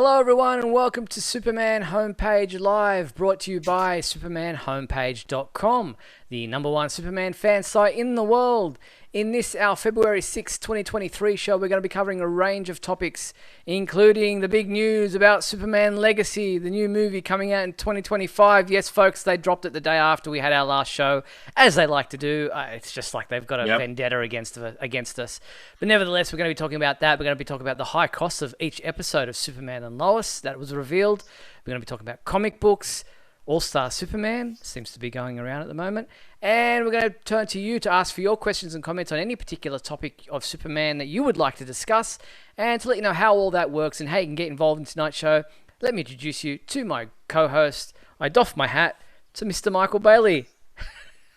Hello, everyone, and welcome to Superman Homepage Live, brought to you by SupermanHomepage.com, the number one Superman fan site in the world. In this, our February 6, 2023 show, we're going to be covering a range of topics, including the big news about Superman Legacy, the new movie coming out in 2025. Yes, folks, they dropped it the day after we had our last show, as they like to do. It's just like they've got a vendetta against us. But nevertheless, we're going to be talking about that. We're going to be talking about the high costs of each episode of Superman and Lois that was revealed. We're going to be talking about comic books. All-Star Superman seems to be going around at the moment. And we're going to turn to you to ask for your questions and comments on any particular topic of Superman that you would like to discuss, and to let you know how all that works and how you can get involved in tonight's show. Let me introduce you to my co-host. I doff my hat to Mr. Michael Bailey.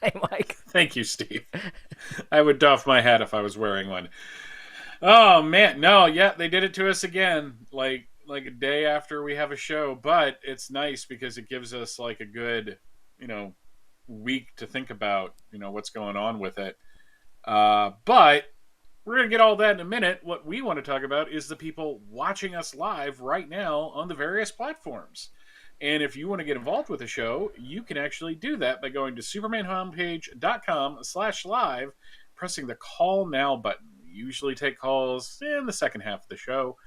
Hey, Mike. Thank you, Steve. I would doff my hat if I was wearing one. Oh, man. No, yeah, they did it to us again. Like a day after we have a show, but it's nice because it gives us like a good, week to think about, what's going on with it. But we're going to get all that in a minute. What we want to talk about is the people watching us live right now on the various platforms. And if you want to get involved with the show, you can actually do that by going to supermanhomepage.com/live, pressing the call now button. We usually take calls in the second half of the show.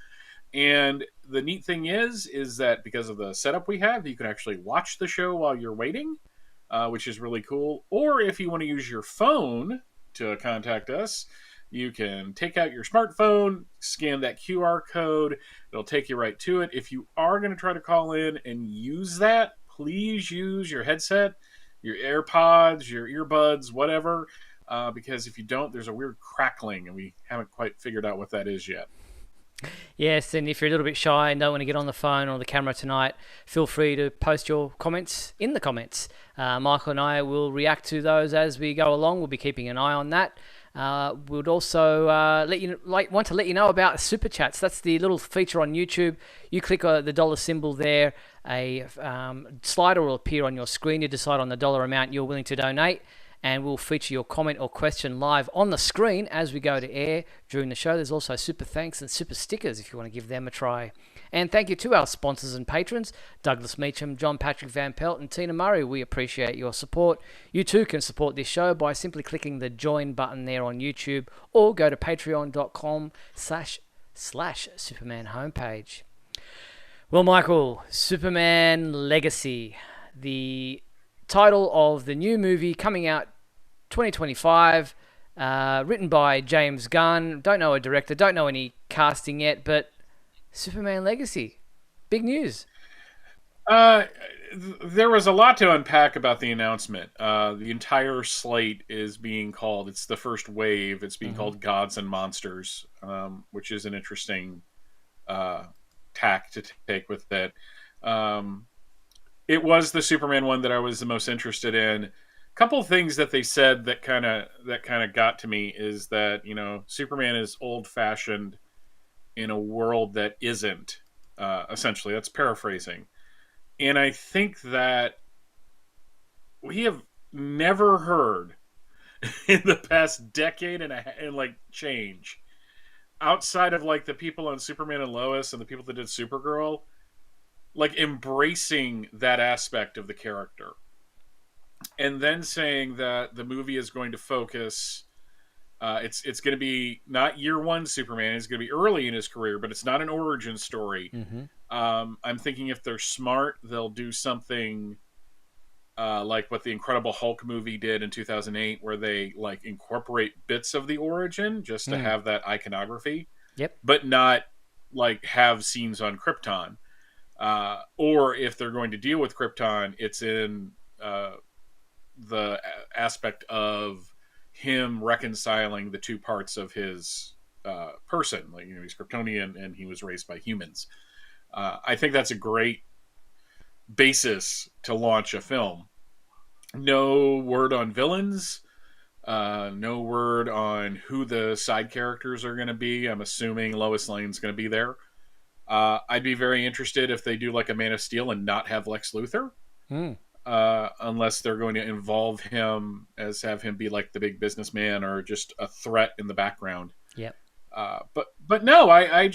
And the neat thing is that because of the setup we have, you can actually watch the show while you're waiting, which is really cool. Or if you want to use your phone to contact us, you can take out your smartphone, scan that QR code. It'll take you right to it. If you are going to try to call in and use that, please use your headset, your AirPods, your earbuds, whatever, because if you don't, there's a weird crackling, and we haven't quite figured out what that is yet. Yes, and if you're a little bit shy and don't want to get on the phone or the camera tonight, feel free to post your comments in the comments. Michael and I will react to those as we go along. We'll be keeping an eye on that. We'd also want to let you know about Super Chats. That's the little feature on YouTube. You click the dollar symbol there. A slider will appear on your screen. You decide on the dollar amount you're willing to donate, and we'll feature your comment or question live on the screen as we go to air during the show. There's also super thanks and super stickers if you want to give them a try. And thank you to our sponsors and patrons, Douglas Meacham, John Patrick Van Pelt, and Tina Murray. We appreciate your support. You too can support this show by simply clicking the join button there on YouTube, or go to patreon.com/Superman homepage. Well, Michael, Superman Legacy, the title of the new movie coming out 2025, written by James Gunn. Don't know a director, don't know any casting yet, but Superman Legacy, big news. There was a lot to unpack about the announcement. The entire slate is being called, it's the first wave, it's being called Gods and Monsters, which is an interesting tack to take with it. It was the Superman one that I was the most interested in. A couple of things that they said that kind of got to me is that, Superman is old-fashioned in a world that isn't, essentially. That's paraphrasing. And I think that we have never heard in the past decade and change, outside of like the people on Superman and Lois and the people that did Supergirl, like embracing that aspect of the character, and then saying that the movie is going to focus, it's going to be not year one Superman, it's going to be early in his career, but it's not an origin story. I'm thinking if they're smart, they'll do something like what the Incredible Hulk movie did in 2008, where they like incorporate bits of the origin just to have that iconography, but not like have scenes on Krypton. Or if they're going to deal with Krypton, it's in the aspect of him reconciling the two parts of his person. Like, he's Kryptonian and he was raised by humans. I think that's a great basis to launch a film. No word on villains. No word on who the side characters are going to be. I'm assuming Lois Lane's going to be there. I'd be very interested if they do like a Man of Steel and not have Lex Luthor. Unless they're going to involve him have him be like the big businessman or just a threat in the background. Yep. But no, I'm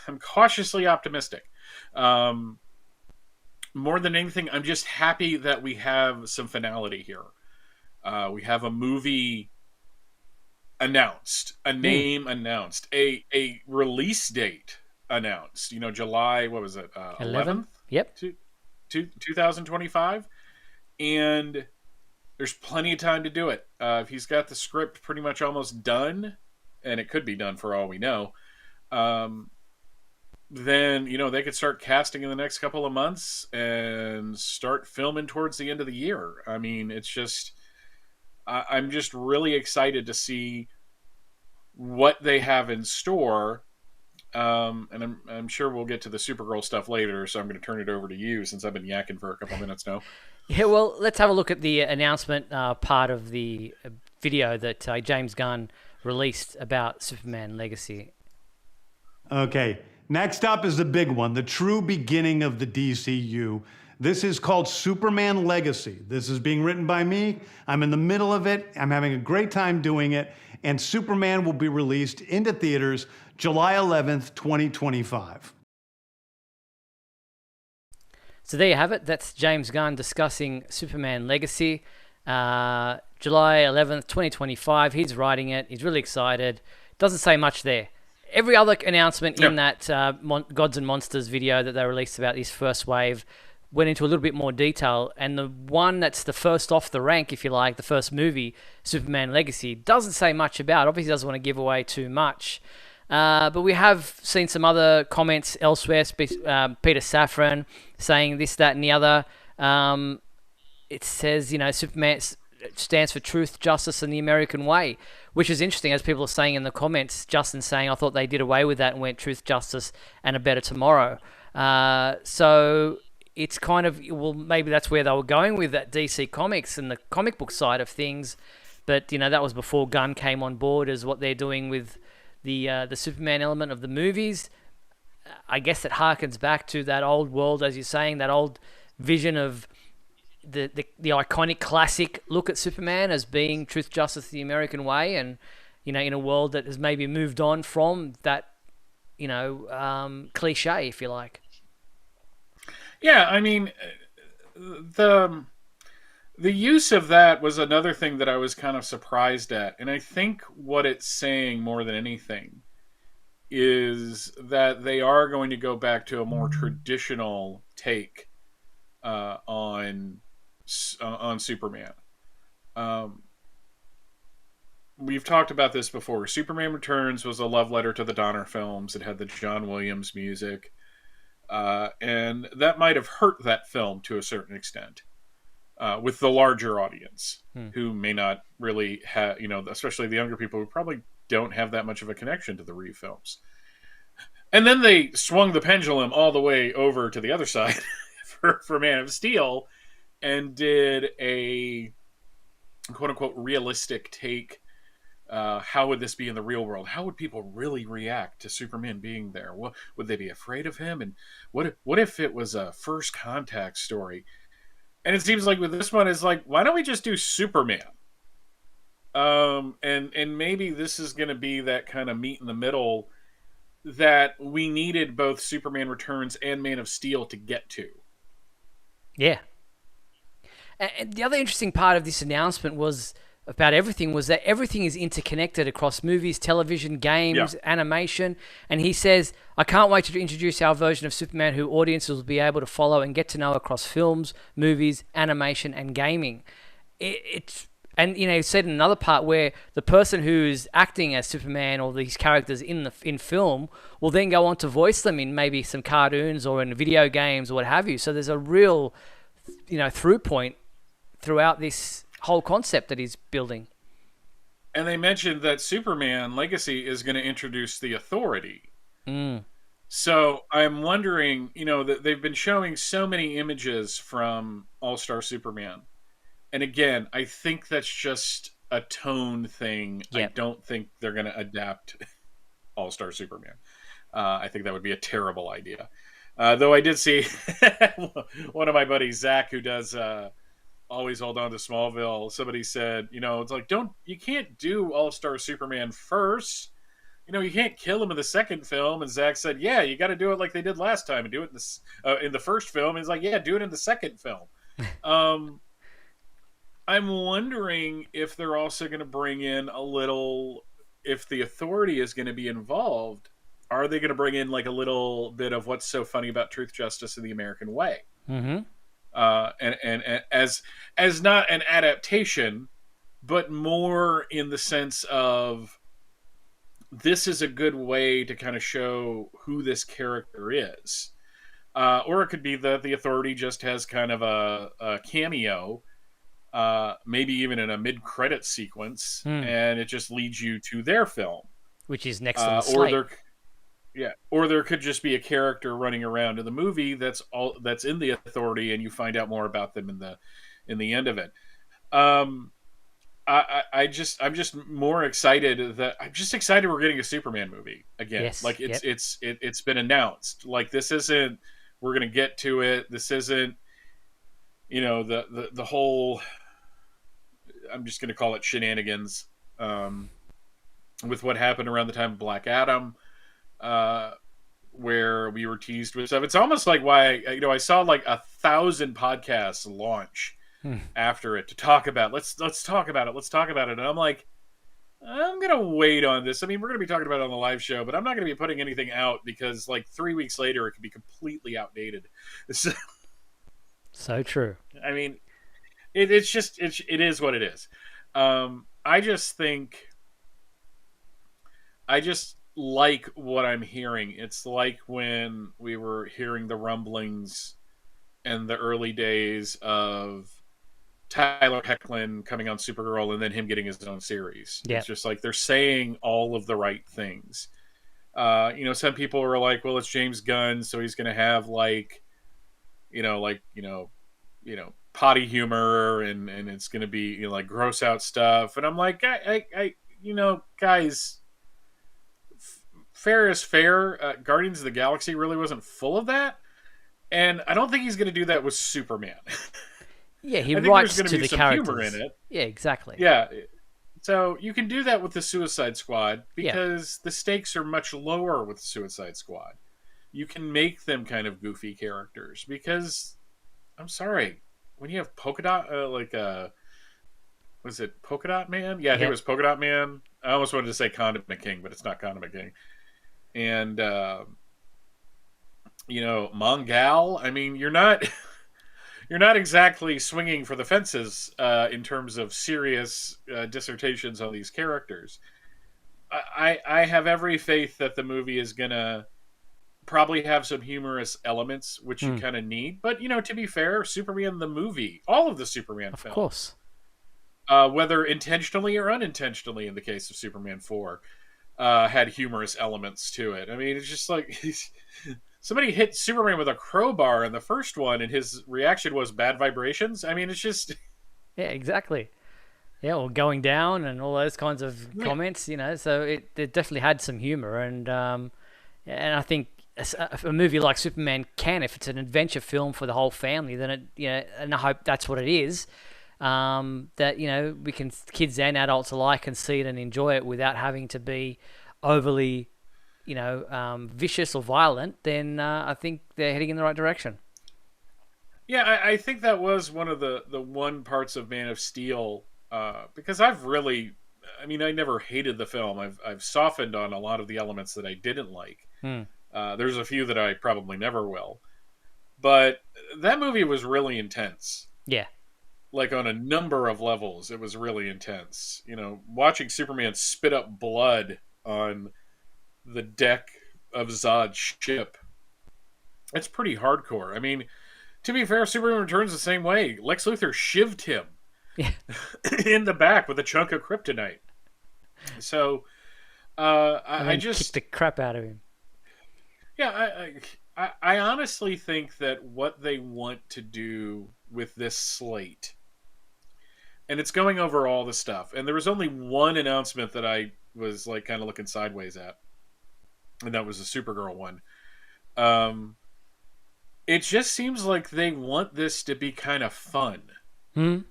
I'm cautiously optimistic. Um, More than anything, I'm just happy that we have some finality here. We have a movie announced, a Hmm. name announced, a release date announced. July, what was it, 11. 11th, Yep. 2025, and there's plenty of time to do it. If he's got the script pretty much almost done, and it could be done for all we know, um, then they could start casting in the next couple of months and start filming towards the end of the year. I mean, it's just I'm just really excited to see what they have in store. And I'm sure we'll get to the Supergirl stuff later, so I'm going to turn it over to you since I've been yakking for a couple minutes now. Yeah, well, let's have a look at the announcement part of the video that James Gunn released about Superman Legacy. Okay, next up is the big one, the true beginning of the DCU. This is called Superman Legacy. This is being written by me. I'm in the middle of it. I'm having a great time doing it. And Superman will be released into theaters July 11th, 2025. So there you have it. That's James Gunn discussing Superman Legacy. July 11th, 2025. He's writing it. He's really excited. Doesn't say much there. Every other announcement in that Gods and Monsters video that they released about this first wave went into a little bit more detail. And the one that's the first off the rank, if you like, the first movie, Superman Legacy, doesn't say much about. Obviously doesn't want to give away too much. But we have seen some other comments elsewhere. Peter Safran saying this, that, and the other. It says, Superman stands for truth, justice, and the American way, which is interesting, as people are saying in the comments. Justin saying, I thought they did away with that and went truth, justice, and a better tomorrow. So it's kind of, well, maybe that's where they were going with that DC Comics and the comic book side of things. But, that was before Gunn came on board as what they're doing with the Superman element of the movies. I guess it harkens back to that old world, as you're saying, that old vision of the iconic classic look at Superman as being truth, justice, the American way, and in a world that has maybe moved on from that cliche, if you like. Yeah, I mean, the use of that was another thing that I was kind of surprised at, and I think what it's saying more than anything is that they are going to go back to a more traditional take on Superman. We've talked about this before. Superman Returns was a love letter to the Donner films. It had the John Williams music, and that might have hurt that film to a certain extent with the larger audience who may not really have, especially the younger people who probably don't have that much of a connection to the Reeve films. And then they swung the pendulum all the way over to the other side for Man of Steel and did a quote-unquote realistic take. How would this be in the real world? How would people really react to Superman being there? What, would they be afraid of him? And what if it was a first contact story? And it seems like with this one, it's like, why don't we just do Superman? And maybe this is going to be that kind of meet in the middle that we needed both Superman Returns and Man of Steel to get to. Yeah. And the other interesting part of this announcement was about everything was that everything is interconnected across movies, television, games, animation. And he says, I can't wait to introduce our version of Superman who audiences will be able to follow and get to know across films, movies, animation, and gaming. And he said in another part where the person who's acting as Superman or these characters in film will then go on to voice them in maybe some cartoons or in video games or what have you. So there's a real, through point throughout this whole concept that he's building. And they mentioned that Superman Legacy is going to introduce the Authority. So I'm wondering, that they've been showing so many images from All-Star Superman. And again, I think that's just a tone thing. Yep. I don't think they're going to adapt All-Star Superman. I think that would be a terrible idea. Though I did see one of my buddies, Zach, who does Always Hold On to Smallville. Somebody said, it's like, you can't do All-Star Superman first. you can't kill him in the second film. And Zack said, yeah, you got to do it like they did last time and do it in the first film. And he's like, yeah, do it in the second film. I'm wondering if they're also going to bring in a little, if the Authority is going to be involved, are they going to bring in like a little bit of what's so funny about Truth, Justice, and the American Way? Mm-hmm. And as not an adaptation, but more in the sense of this is a good way to kind of show who this character is. Or it could be that the Authority just has kind of a cameo, maybe even in a mid-credit sequence, and it just leads you to their film, which is next on the slate. Or there could just be a character running around in the movie that's in the Authority, and you find out more about them in the end of it. I'm just more excited we're getting a Superman movie again. Yes, like it's been announced. Like this isn't, we're gonna get to it. This isn't, the whole, I'm just gonna call it shenanigans, with what happened around the time of Black Adam, where we were teased with stuff. It's almost like why I saw like 1,000 podcasts launch after it to talk about let's talk about it, and I'm like, I'm gonna wait on this. I mean, we're gonna be talking about it on the live show, but I'm not gonna be putting anything out because like 3 weeks later it could be completely outdated. So true. I mean, it is what it is. I just like what I'm hearing. It's like when we were hearing the rumblings in the early days of Tyler Hoechlin coming on Supergirl and then him getting his own series. Yeah. It's just like they're saying all of the right things. Some people are like, well, it's James Gunn, so he's going to have potty humor and it's going to be like gross out stuff. And I'm like, guys, fair is fair. Guardians of the Galaxy really wasn't full of that, and I don't think he's going to do that with Superman. Yeah, he I think writes there's to be the some characters. humor in it. Yeah, exactly. Yeah, so you can do that with the Suicide Squad because the stakes are much lower with the Suicide Squad. You can make them kind of goofy characters because, I'm sorry, when you have Polka Dot, was it Polka Dot Man? Yeah, I think it was Polka Dot Man. I almost wanted to say Condiment King, but it's not Condiment King. And Mongal. I mean, you're not exactly swinging for the fences in terms of serious dissertations on these characters. I have every faith that the movie is gonna probably have some humorous elements, which you kind of need. But to be fair, Superman the movie, all of the Superman films, of course, whether intentionally or unintentionally, in the case of Superman 4. Had humorous elements to it. I mean, it's just like somebody hit Superman with a crowbar in the first one, and his reaction was bad vibrations. I mean, it's just yeah, exactly. Yeah, or going down and all those kinds of comments. So it definitely had some humor, and I think a movie like Superman can, if it's an adventure film for the whole family, then it and I hope that's what it is. That we can, kids and adults alike, can see it and enjoy it without having to be overly vicious or violent, then I think they're heading in the right direction. Yeah, I think that was one of the one parts of Man of Steel, because I never hated the film. I've softened on a lot of the elements that I didn't like. There's a few that I probably never will, but that movie was really intense. Yeah. Like on a number of levels, it was really intense. Watching Superman spit up blood on the deck of Zod's ship, it's pretty hardcore. I mean, to be fair, Superman Returns the same way. Lex Luthor shivved him in the back with a chunk of kryptonite. So, I just kicked the crap out of him. Yeah, I honestly think that what they want to do with this slate, and it's going over all the stuff, and there was only one announcement that I was like kind of looking sideways at, and that was the Supergirl one. It just seems like they want this to be kind of fun. They're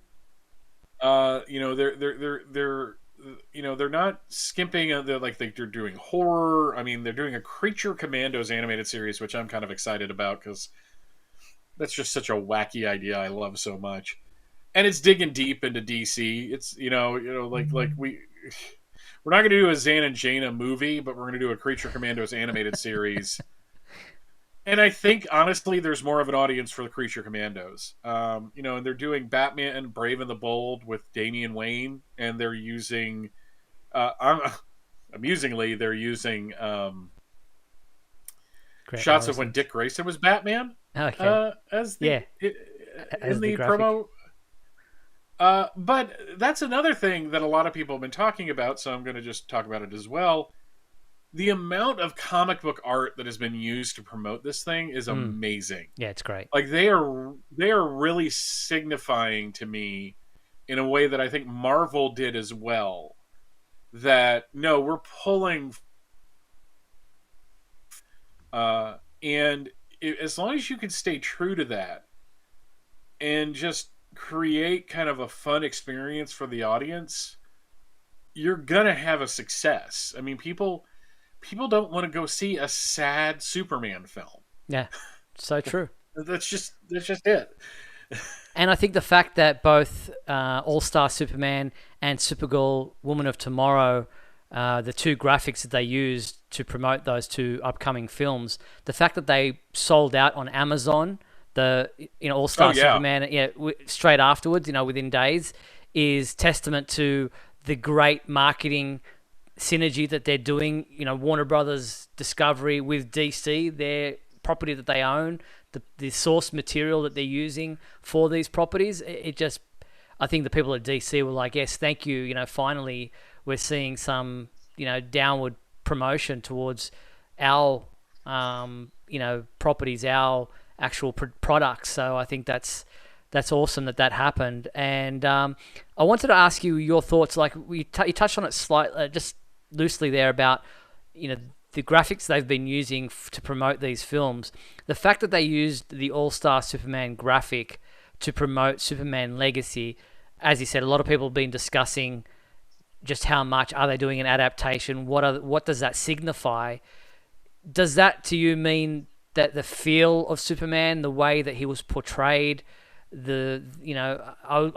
they're not skimping. They're doing horror. I mean, they're doing a Creature Commandos animated series, which I'm kind of excited about because that's just such a wacky idea I love so much. And it's digging deep into DC. It's we're not going to do a Zan and Jaina movie, but we're going to do a Creature Commandos animated series. And I think honestly, there's more of an audience for the Creature Commandos. And they're doing Batman and Brave and the Bold with Damian Wayne, and they're using, amusingly, they're using shots of when Dick Grayson was Batman. Okay. As the promo. But that's another thing that a lot of people have been talking about, so I'm going to just talk about it as well. The amount of comic book art that has been used to promote this thing is amazing. Yeah, it's great. Like they are really signifying to me in a way that I think Marvel did as well. That no, we're pulling, and as long as you can stay true to that, and just create kind of a fun experience for the audience, you're gonna have a success. I mean, people don't want to go see a sad Superman film. Yeah, so true. That's just it. And I think the fact that both All-Star Superman and Supergirl Woman of Tomorrow, the two graphics that they used to promote those two upcoming films, the fact that they sold out on Amazon, All-Star Superman, straight afterwards, within days, is testament to the great marketing synergy that they're doing. Warner Brothers Discovery with DC, their property that they own, the source material that they're using for these properties. I think the people at DC were like, yes, thank you. Finally we're seeing some, downward promotion towards our, properties, our actual products. So I think that's awesome that happened. And I wanted to ask you your thoughts. Like you touched on it slightly, just loosely there about, the graphics they've been using to promote these films. The fact that they used the All-Star Superman graphic to promote Superman Legacy, as you said, a lot of people have been discussing just how much are they doing an adaptation? What does that signify? Does that to you mean that the feel of Superman, the way that he was portrayed, I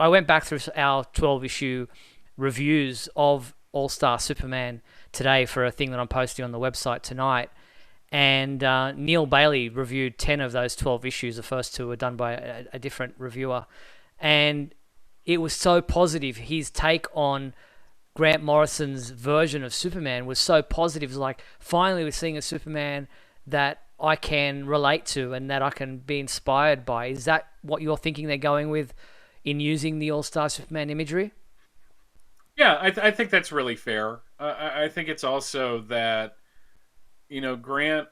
went back through our 12-issue reviews of All-Star Superman today for a thing that I'm posting on the website tonight, and Neil Bailey reviewed 10 of those 12 issues. The first two were done by a different reviewer, and it was so positive. His take on Grant Morrison's version of Superman was so positive. It was like, finally we're seeing a Superman that I can relate to and that I can be inspired by. Is that what you're thinking they're going with in using the All-Star Superman imagery? Yeah, I think that's really fair. I think it's also that, Grant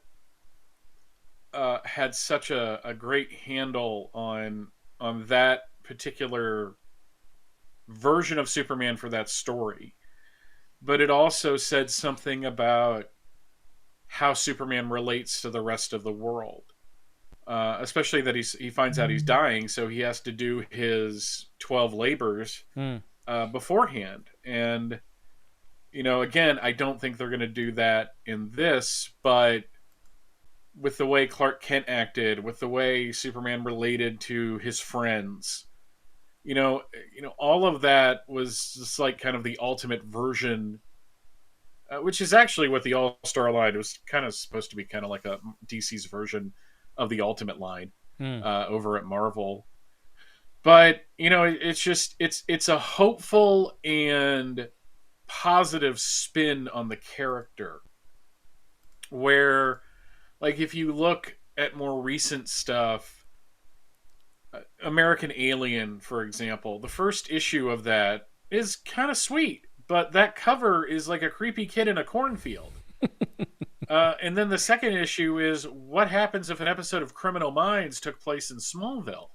had such a great handle on that particular version of Superman for that story. But it also said something about how Superman relates to the rest of the world. Especially that he finds out he's dying, so he has to do his 12 labors beforehand. And, again, I don't think they're going to do that in this, but with the way Clark Kent acted, with the way Superman related to his friends, all of that was just like kind of the ultimate version, which is actually what the All-Star line was kind of supposed to be, kind of like a DC's version of the Ultimate line over at Marvel. But, it's a hopeful and positive spin on the character where, like, if you look at more recent stuff, American Alien, for example, the first issue of that is kind of sweet, but that cover is like a creepy kid in a cornfield. And then the second issue is what happens if an episode of Criminal Minds took place in Smallville?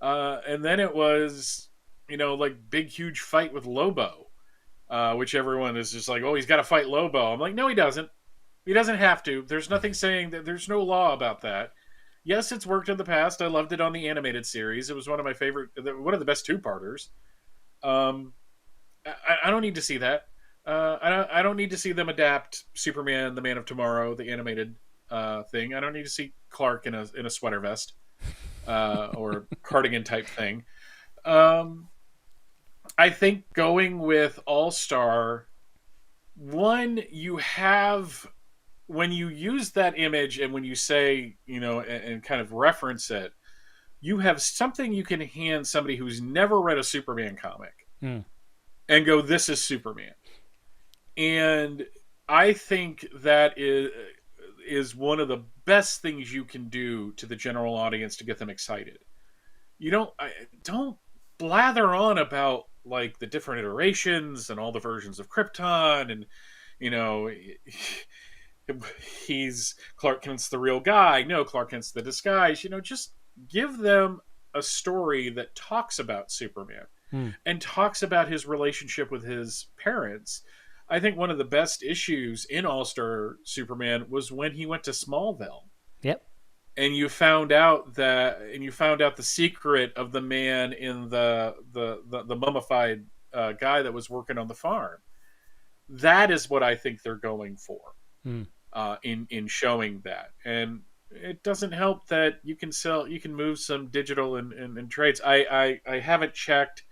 And then it was, like big, huge fight with Lobo, which everyone is just like, oh, he's got to fight Lobo. I'm like, no, he doesn't. He doesn't have to. There's nothing saying that. There's no law about that. Yes, it's worked in the past. I loved it on the animated series. It was one of my favorite, one of the best two-parters. I I don't need to see that. I don't need to see them adapt Superman, the Man of Tomorrow, the animated thing. I don't need to see Clark in a sweater vest or cardigan type thing. Um, I think going with All Star, one, you have, when you use that image and when you say, and kind of reference it, you have something you can hand somebody who's never read a Superman comic Mm. and go, this is Superman. And I think that is one of the best things you can do to the general audience to get them excited. You don't blather on about like the different iterations and all the versions of Krypton, and you know he's Clark Kent's the real guy. No, Clark Kent's the disguise. Just give them a story that talks about Superman Mm. and talks about his relationship with his parents. I think one of the best issues in All Star Superman was when he went to Smallville Yep. and you found out the secret of the man in the mummified guy that was working on the farm. That is what I think they're going for Mm. in showing that. And it doesn't help that you can move some digital and trades. I haven't checked.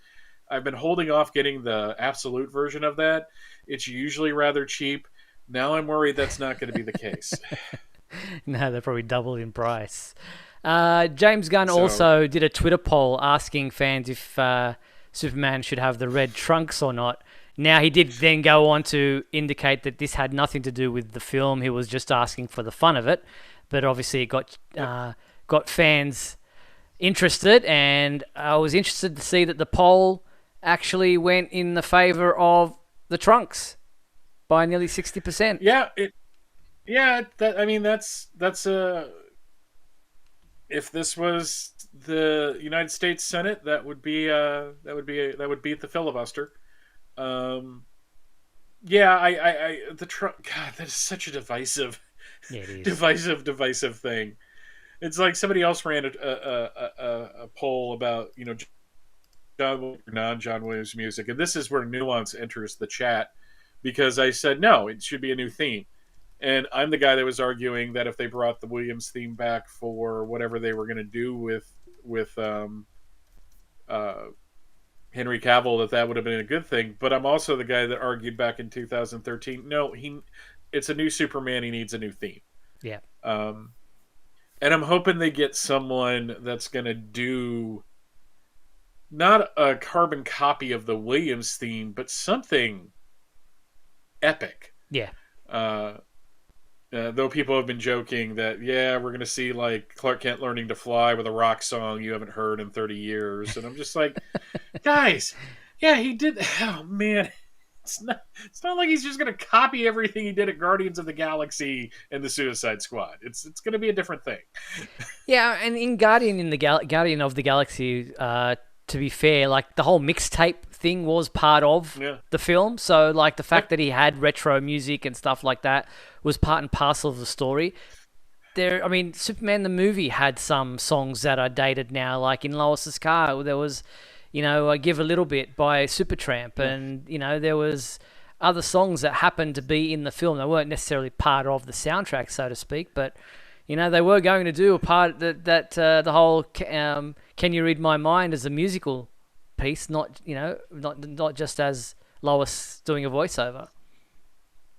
I've been holding off getting the absolute version of that. It's usually rather cheap. Now I'm worried that's not going to be the case. No, they're probably doubled in price. James Gunn So- also did a Twitter poll asking fans if Superman should have the red trunks or not. Now, he did then go on to indicate that this had nothing to do with the film. He was just asking for the fun of it. But obviously it got fans interested, and I was interested to see that the poll actually went in the favor of the trunks by nearly 60%. That's a. If this was the United States Senate, that would beat the filibuster. The Trump. God, that is such a divisive, Yeah, it is. divisive thing. It's like somebody else ran a poll about non-John Williams music, and this is where nuance enters the chat, because I said no, it should be a new theme. And I'm the guy that was arguing that if they brought the Williams theme back for whatever they were going to do with Henry Cavill, that would have been a good thing. But I'm also the guy that argued back in 2013, no, it's a new Superman. He needs a new theme. Yeah. And I'm hoping they get someone that's going to do not a carbon copy of the Williams theme, but something epic. Yeah. Though people have been joking that, we're going to see like Clark Kent learning to fly with a rock song you haven't heard in 30 years. And I'm just like, guys, he did. Oh, man. It's not like he's just going to copy everything he did at Guardians of the Galaxy and the Suicide Squad. It's going to be a different thing. Yeah, and in Guardian of the Galaxy, to be fair, like the whole mixtape thing was part of the film. So like the fact that he had retro music and stuff like that was part and parcel of the story. Superman the movie had some songs that are dated now, like in Lois's car. There was, I Give a Little Bit by Supertramp, and there was other songs that happened to be in the film. They weren't necessarily part of the soundtrack, so to speak, but they were going to do a part that the whole Can You Read My Mind as a musical piece, not just as Lois doing a voiceover.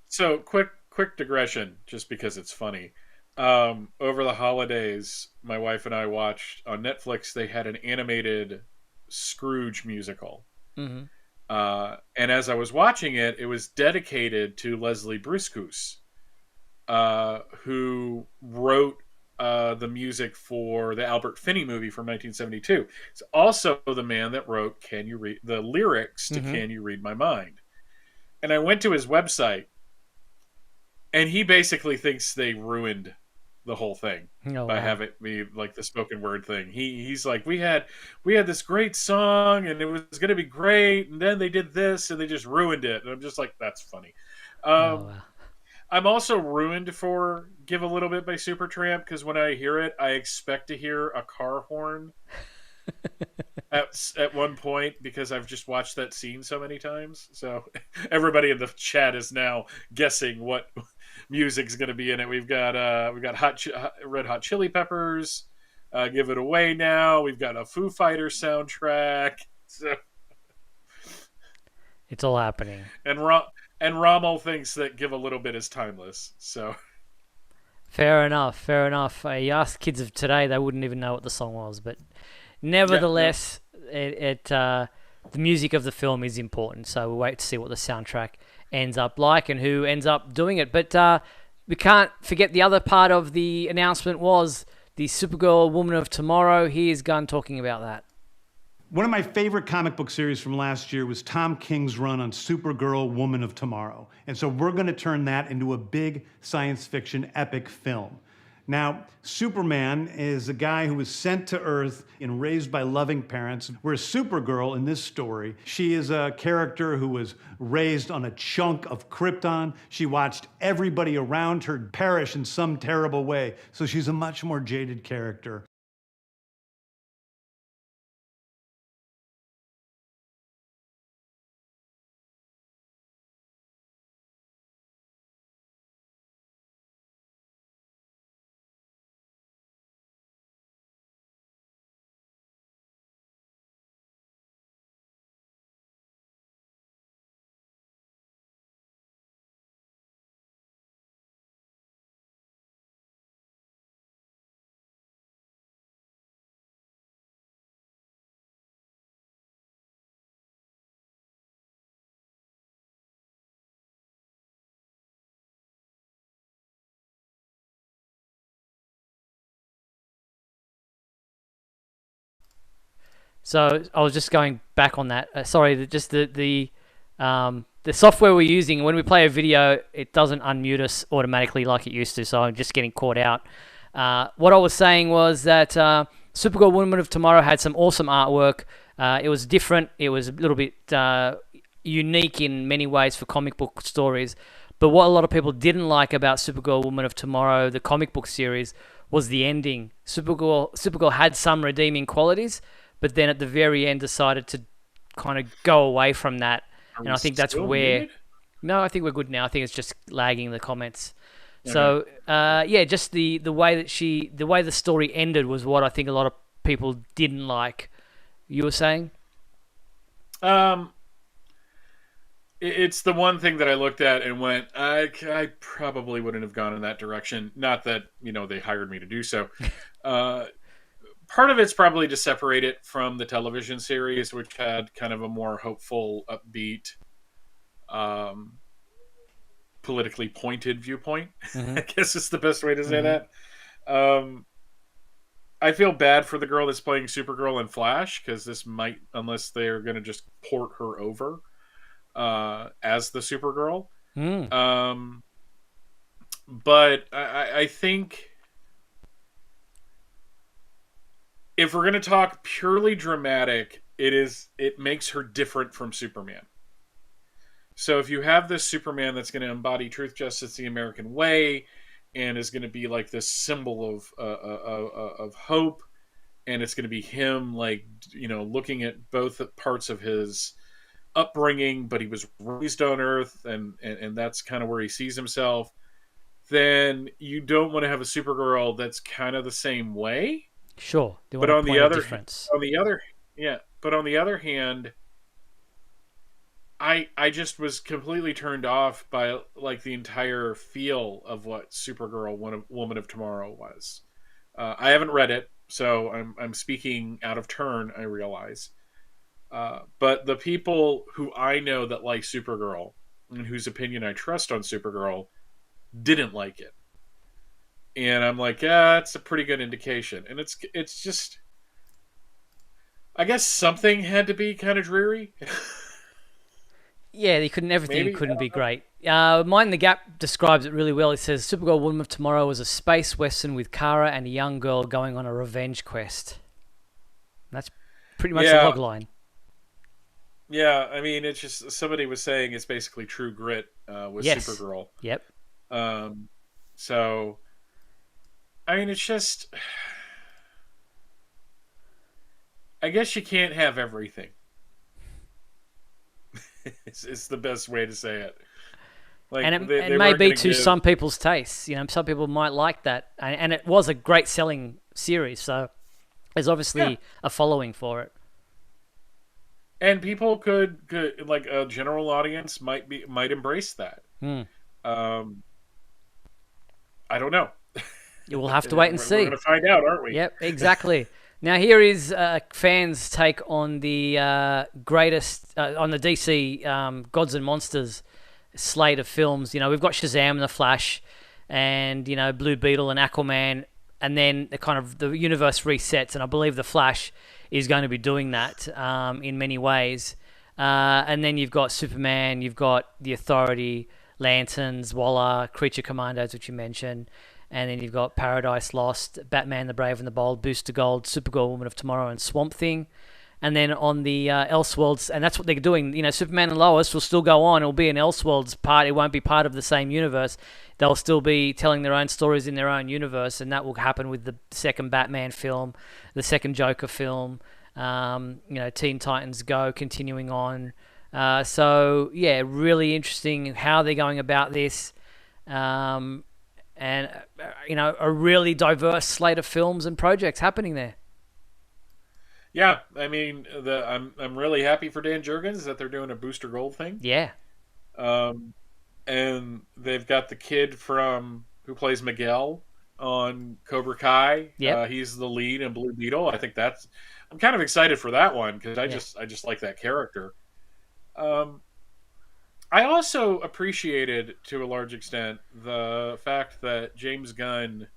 So quick digression, just because it's funny. Over the holidays, my wife and I watched on Netflix. They had an animated Scrooge musical, Mm-hmm. and as I was watching it, it was dedicated to Leslie Briscoe, who wrote the music for the Albert Finney movie from 1972. It's also the man that wrote the lyrics to Mm-hmm. Can You Read My Mind? And I went to his website, and he basically thinks they ruined the whole thing by having me like the spoken word thing. He's like, we had this great song and it was going to be great, and then they did this and they just ruined it. And I'm just like, that's funny. I'm also ruined for Give a Little Bit by Supertramp, because when I hear it, I expect to hear a car horn. at one point because I've just watched that scene so many times. So everybody in the chat is now guessing what music's going to be in it. We've got Red Hot Chili Peppers. Give It Away Now. We've got a Foo Fighters soundtrack. So, It's all happening. and Rommel thinks that Give a Little Bit is timeless. So Fair enough. Fair enough. You ask kids of today, they wouldn't even know what the song was. But yeah, nevertheless, the music of the film is important. So we'll wait to see what the soundtrack ends up like and who ends up doing it. But we can't forget the other part of the announcement was the Supergirl Woman of Tomorrow. Here's Gunn talking about that. One of my favorite comic book series from last year was Tom King's run on Supergirl, Woman of Tomorrow. And so we're going to turn that into a big science fiction epic film. Now, Superman is a guy who was sent to Earth and raised by loving parents, whereas Supergirl in this story, she is a character who was raised on a chunk of Krypton. She watched everybody around her perish in some terrible way, so she's a much more jaded character. So I was just going back on that. Sorry, just the software we're using when we play a video, it doesn't unmute us automatically like it used to. So I'm just getting caught out. What I was saying was that Supergirl Woman of Tomorrow had some awesome artwork. It was different. It was a little bit unique in many ways for comic book stories. But what a lot of people didn't like about Supergirl Woman of Tomorrow, the comic book series, was the ending. Supergirl had some redeeming qualities, but then at the very end decided to kind of go away from that. And I think that's where... Muted? No, I think we're good now. I think it's just lagging the comments. Okay. So, yeah, just the way that the way the story ended was what I think a lot of people didn't like. You were saying? It's the one thing that I looked at and went, I probably wouldn't have gone in that direction. Not that, they hired me to do so. Part of it's probably to separate it from the television series, which had kind of a more hopeful, upbeat, politically pointed viewpoint. Mm-hmm. I guess it's the best way to say that. I feel bad for the girl that's playing Supergirl in Flash, because this might, unless they're going to just port her over as the Supergirl. But I think if we're going to talk purely dramatic, it makes her different from Superman. So if you have this Superman that's going to embody truth, justice, the American way, and is going to be like this symbol of hope, and it's going to be him looking at both parts of his upbringing, but he was raised on Earth, and that's kind of where he sees himself. Then you don't want to have a Supergirl that's kind of the same way. Sure, but on the other hand, I just was completely turned off by the entire feel of what Supergirl Woman of Tomorrow was. I haven't read it, so I'm speaking out of turn, I realize. But the people who I know that like Supergirl and whose opinion I trust on Supergirl didn't like it. And I'm like, yeah, it's a pretty good indication. And it's just, I guess something had to be kind of dreary. Yeah, everything couldn't be great. Mind the Gap describes it really well. It says, Supergirl Woman of Tomorrow was a space western with Kara and a young girl going on a revenge quest. That's pretty much the logline. Yeah, I mean, it's just, somebody was saying it's basically True Grit with Supergirl. Yep. So, I mean, it's just... I guess you can't have everything. It's the best way to say it. Like, And they it may weren't be gonna to give... some people's tastes. Some people might like that. And it was a great selling series, so there's obviously a following for it. And people could like a general audience might embrace that. I don't know. You will have to wait and see. We're going to find out, aren't we? Yep, exactly. Now here is fans' take on the greatest on the DC Gods and Monsters slate of films. We've got Shazam and the Flash, and Blue Beetle and Aquaman, and then the universe resets, and I believe the Flash is going to be doing that in many ways. And then you've got Superman, you've got the Authority, Lanterns, Waller, Creature Commandos, which you mentioned. And then you've got Paradise Lost, Batman the Brave and the Bold, Booster Gold, Supergirl, Woman of Tomorrow, and Swamp Thing. And then on the Elseworlds, and that's what they're doing. Superman and Lois will still go on. It'll be an Elseworlds part. It won't be part of the same universe. They'll still be telling their own stories in their own universe, and that will happen with the second Batman film, the second Joker film, Teen Titans Go continuing on. So, yeah, really interesting how they're going about this. And, a really diverse slate of films and projects happening there. Yeah, I mean, I'm really happy for Dan Jurgens that they're doing a Booster Gold thing. Yeah. And they've got the kid who plays Miguel on Cobra Kai. Yep. He's the lead in Blue Beetle. I think I'm kind of excited for that one because I just like that character. I also appreciated, to a large extent, the fact that James Gunn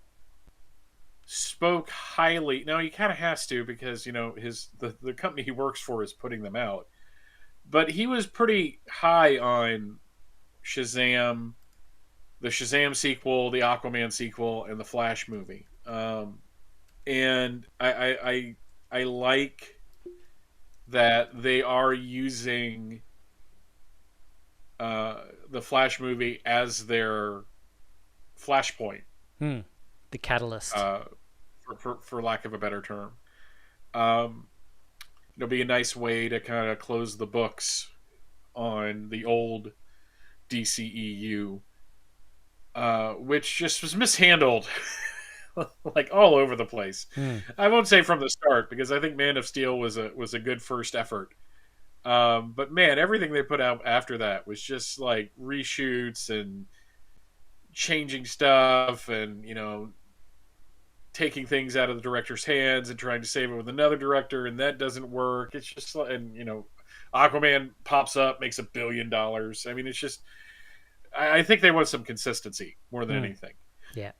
spoke highly. Now, he kind of has to because, the company he works for is putting them out. But he was pretty high on Shazam, the Shazam sequel, the Aquaman sequel, and the Flash movie. And I like that they are using the Flash movie as their flashpoint. The catalyst. For lack of a better term. It'll be a nice way to kind of close the books on the old DCEU, which just was mishandled like all over the place. I won't say from the start because I think Man of Steel was a good first effort. But man, everything they put out after that was just like reshoots and changing stuff and, taking things out of the director's hands and trying to save it with another director, and that doesn't work. It's just like, and Aquaman pops up, makes $1 billion. I mean, it's just, I think they want some consistency more than anything. Yeah.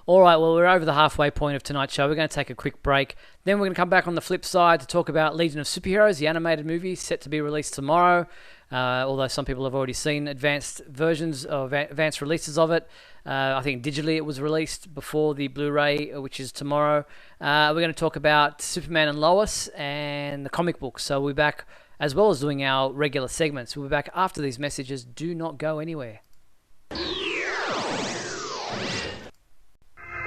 All right, well, we're over the halfway point of tonight's show. We're going to take a quick break. Then we're going to come back on the flip side to talk about Legion of Superheroes, the animated movie set to be released tomorrow. Although some people have already seen advanced versions of advanced releases of it. I think digitally it was released before the Blu-ray, which is tomorrow. We're going to talk about Superman and Lois and the comic books. So we'll be back, as well as doing our regular segments. We'll be back after these messages. Do not go anywhere.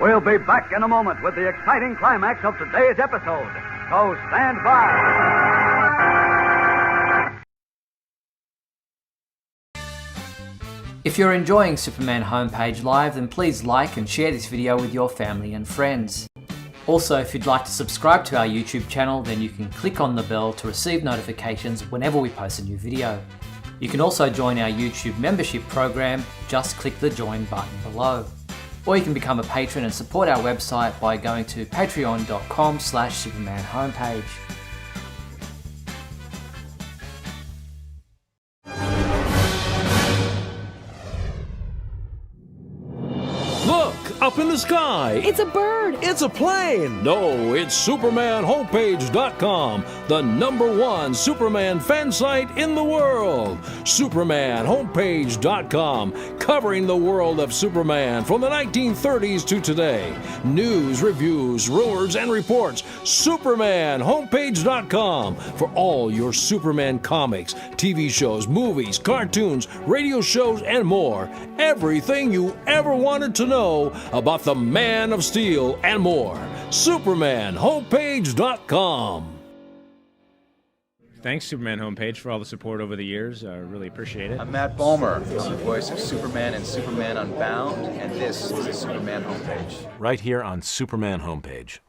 We'll be back in a moment with the exciting climax of today's episode. So stand by. If you're enjoying Superman Homepage Live, then please like and share this video with your family and friends. Also, if you'd like to subscribe to our YouTube channel, then you can click on the bell to receive notifications whenever we post a new video. You can also join our YouTube membership program. Just click the join button below. Or you can become a patron and support our website by going to patreon.com/Superman Homepage. Look, up in the sky. It's a bird. It's a plane. No, it's SupermanHomepage.com, the #1 Superman fan site in the world. SupermanHomepage.com, covering the world of Superman from the 1930s to today. News, reviews, rumors, and reports. SupermanHomepage.com for all your Superman comics, TV shows, movies, cartoons, radio shows, and more. Everything you ever wanted to know about the Man of Steel and more. SupermanHomepage.com. Thanks, Superman Homepage, for all the support over the years. I really appreciate it. I'm Matt Bomer. I'm the voice of Superman in Superman Unbound, and this is the Superman Homepage. Right here on Superman Homepage.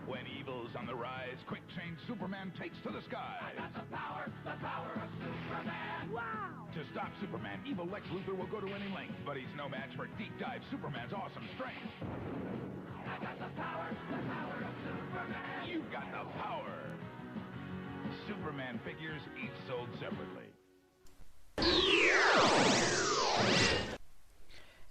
When evil's on the rise, quick change Superman takes to the sky. I got the power of Superman. Wow! To stop Superman, evil Lex Luthor will go to any length, but he's no match for deep dive Superman's awesome strength. I got the power of Superman. You've got the power. Superman figures, each sold separately.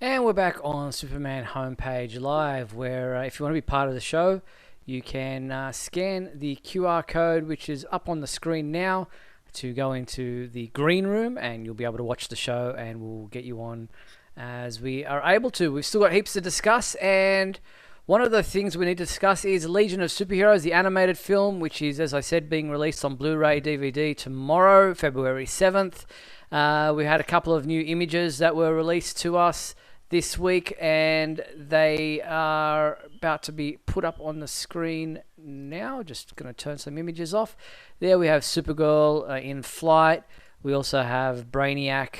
And we're back on Superman Homepage Live, where if you want to be part of the show, you can scan the QR code, which is up on the screen now, to go into the green room, and you'll be able to watch the show, and we'll get you on as we are able to. We've still got heaps to discuss, and one of the things we need to discuss is Legion of Superheroes, the animated film, which is, as I said, being released on Blu-ray DVD tomorrow, February 7th. We had a couple of new images that were released to us this week, and they are about to be put up on the screen now. Just going to turn some images off. There we have Supergirl in flight. We also have Brainiac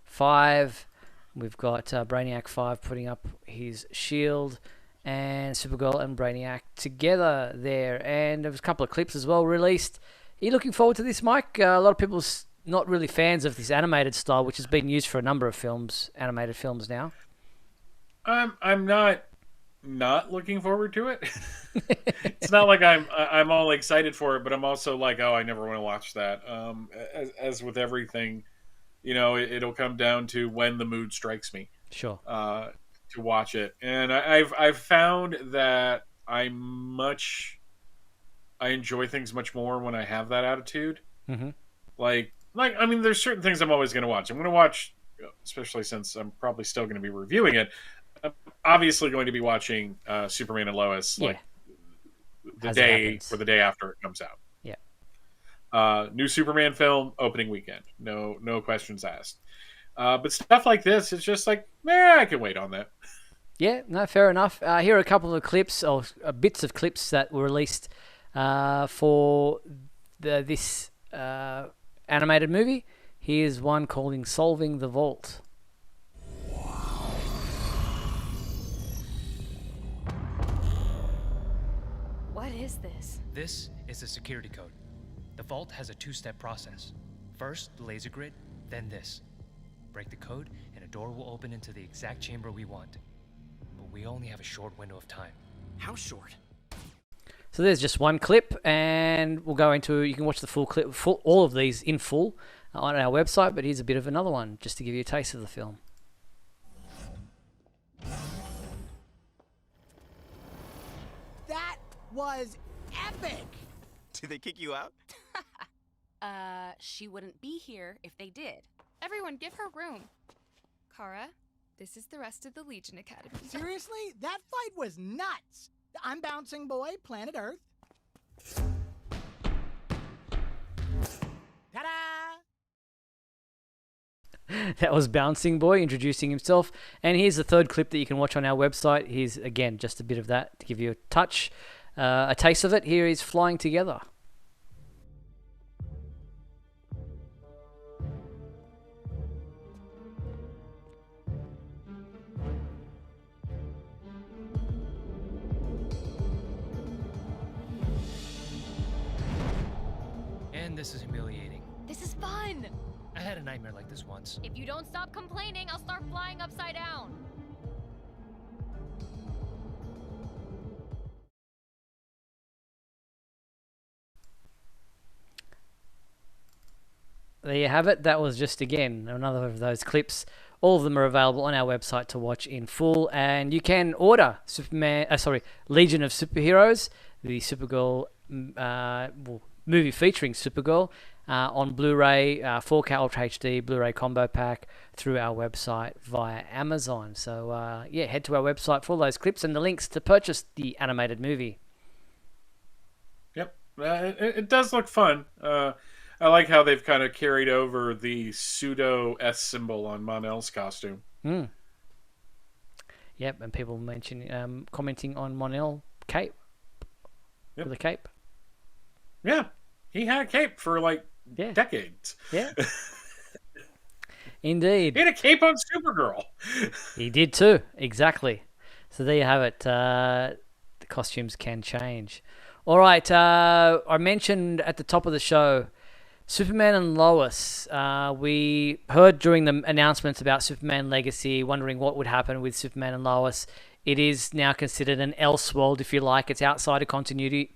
5. We've got Brainiac 5 putting up his shield, and Supergirl and Brainiac together there. And there was a couple of clips as well released. Are you looking forward to this, Mike? A lot of people not really fans of this animated style, which has been used for a number of films, animated films now. I'm not looking forward to it. It's not like I'm all excited for it, but I'm also like, oh, I never want to watch that. As with everything, it'll come down to when the mood strikes me. Sure. To watch it, and I've found that I enjoy things much more when I have that attitude. Mm-hmm. Like I mean, there's certain things I'm always going to watch. I'm going to watch, especially since I'm probably still going to be reviewing it. I'm obviously going to be watching Superman and Lois the day after it comes out. Yeah. New Superman film opening weekend. No questions asked. But stuff like this, it's just like, I can wait on that. Yeah, no, fair enough. Here are a couple of clips, or bits of clips that were released for this animated movie. Here's one calling Solving the Vault. What is this? This is the security code. The vault has a two-step process. First, the laser grid, then this. Break the code, and a door will open into the exact chamber we want. But we only have a short window of time. How short? So there's just one clip, and we'll go into, you can watch the full clip, all of these in full on our website, but here's a bit of another one, just to give you a taste of the film. That was epic! Did they kick you out? She wouldn't be here if they did. Everyone, give her room. Kara, this is the rest of the Legion Academy. Seriously? That fight was nuts! I'm Bouncing Boy, Planet Earth. Ta-da! That was Bouncing Boy introducing himself. And here's the third clip that you can watch on our website. Here's, again, just a bit of that to give you a touch, a taste of it. Here is Flying Together. This is humiliating. This is fun! I had a nightmare like this once. If you don't stop complaining, I'll start flying upside down. There you have it. That was just, again, another of those clips. All of them are available on our website to watch in full, and you can order Legion of Superheroes, the Supergirl movie featuring Supergirl on Blu-ray, 4K Ultra HD, Blu-ray combo pack through our website via Amazon. So head to our website for all those clips and the links to purchase the animated movie. Yep, it does look fun. I like how they've kind of carried over the pseudo S symbol on Mon-El's costume. Mm. Yep, and people commenting on Mon-El cape. Yep. With a cape. Yeah, he had a cape for like decades. Yeah. Indeed. He had a cape on Supergirl. He did too, exactly. So there you have it. The costumes can change. All right, I mentioned at the top of the show, Superman and Lois. We heard during the announcements about Superman Legacy, wondering what would happen with Superman and Lois. It is now considered an Elseworld, if you like. It's outside of continuity.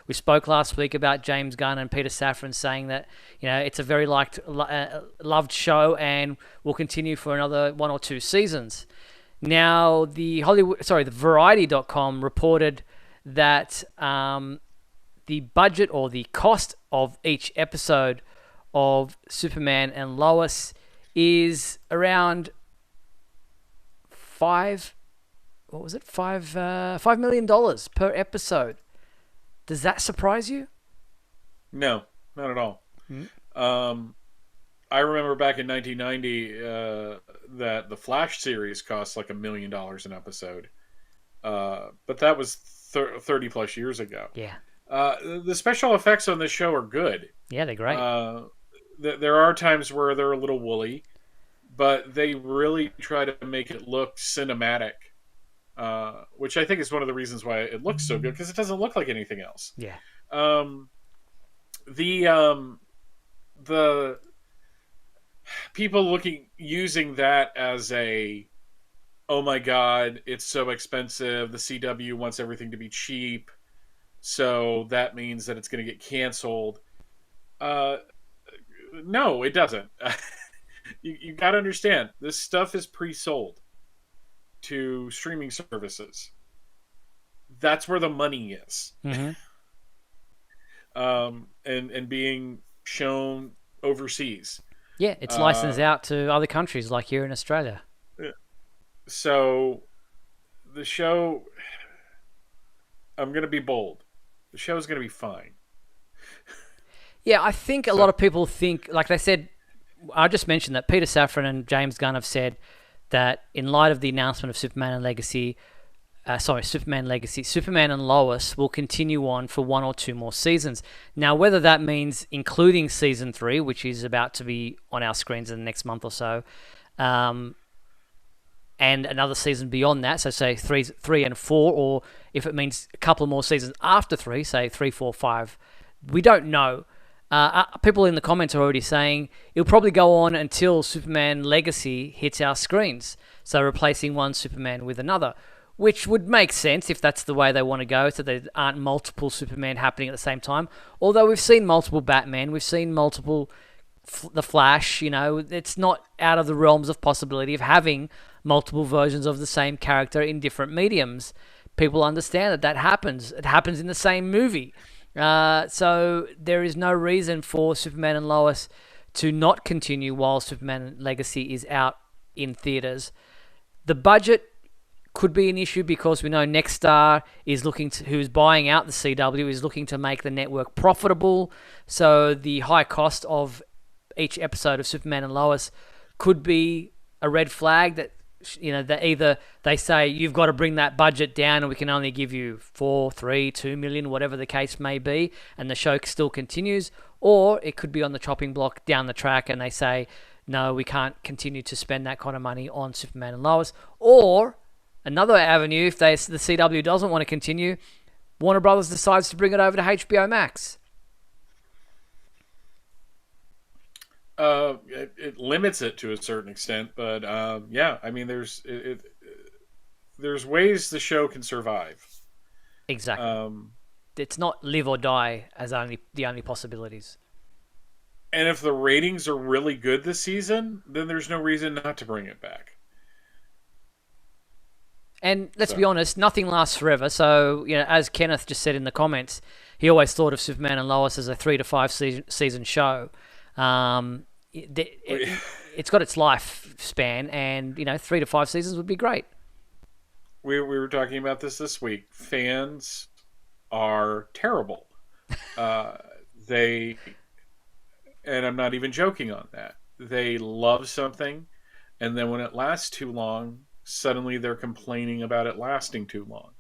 We spoke last week about James Gunn and Peter Safran saying that it's a very loved show and will continue for another 1 or 2 seasons. Now, the Variety.com reported that the budget or the cost of each episode of Superman and Lois is around $5 million per episode. Does that surprise you? No, not at all. I remember back in 1990 that the Flash series cost like $1 million an episode, but that was 30 plus years ago. Yeah. The special effects on this show are good. Yeah, they're great. There are times where they're a little woolly, but they really try to make it look cinematic, which I think is one of the reasons why it looks so good, because it doesn't look like anything else. Yeah. The people using that as oh my God, it's so expensive. The CW wants everything to be cheap, so that means that it's going to get canceled. No, it doesn't. You got to understand, this stuff is pre-sold to streaming services. That's where the money is. Mm-hmm. And being shown overseas. Yeah, it's licensed out to other countries, like here in Australia. So, the show, I'm going to be bold. The show is going to be fine. Yeah, I think a lot of people think, like they said, I just mentioned that Peter Safran and James Gunn have said that in light of the announcement of Superman and Lois will continue on for 1 or 2 more seasons. Now, whether that means including season 3, which is about to be on our screens in the next month or so, and another season beyond that, so say 3 and 4, or if it means a couple more seasons after 3, say 3, 4, 5, we don't know. People in the comments are already saying it'll probably go on until Superman Legacy hits our screens, so replacing one Superman with another, which would make sense if that's the way they want to go, so there aren't multiple Superman happening at the same time. Although we've seen multiple Batman, we've seen multiple the Flash, it's not out of the realms of possibility of having multiple versions of the same character in different mediums. People understand that happens. It happens in the same movie. So there is no reason for Superman and Lois to not continue while Superman Legacy is out in theaters. The budget could be an issue because we know Nexstar is who's buying out the CW, is looking to make the network profitable. So the high cost of each episode of Superman and Lois could be a red flag that that either they say you've got to bring that budget down and we can only give you 4, 3, 2 million, whatever the case may be, and the show still continues, or it could be on the chopping block down the track and they say, no, we can't continue to spend that kind of money on Superman and Lois. Or another avenue, if the CW doesn't want to continue, Warner Brothers decides to bring it over to HBO Max. It limits it to a certain extent, but yeah, I mean, there's ways the show can survive. Exactly. It's not live or die as the only possibilities. And if the ratings are really good this season, then there's no reason not to bring it back. And let's be honest, nothing lasts forever. So, as Kenneth just said in the comments, he always thought of Superman and Lois as a 3 to 5 season show. It's got its lifespan, and 3 to 5 seasons would be great. We were talking about this week. Fans are terrible. They and I'm not even joking on that. They love something, and then when it lasts too long, suddenly they're complaining about it lasting too long.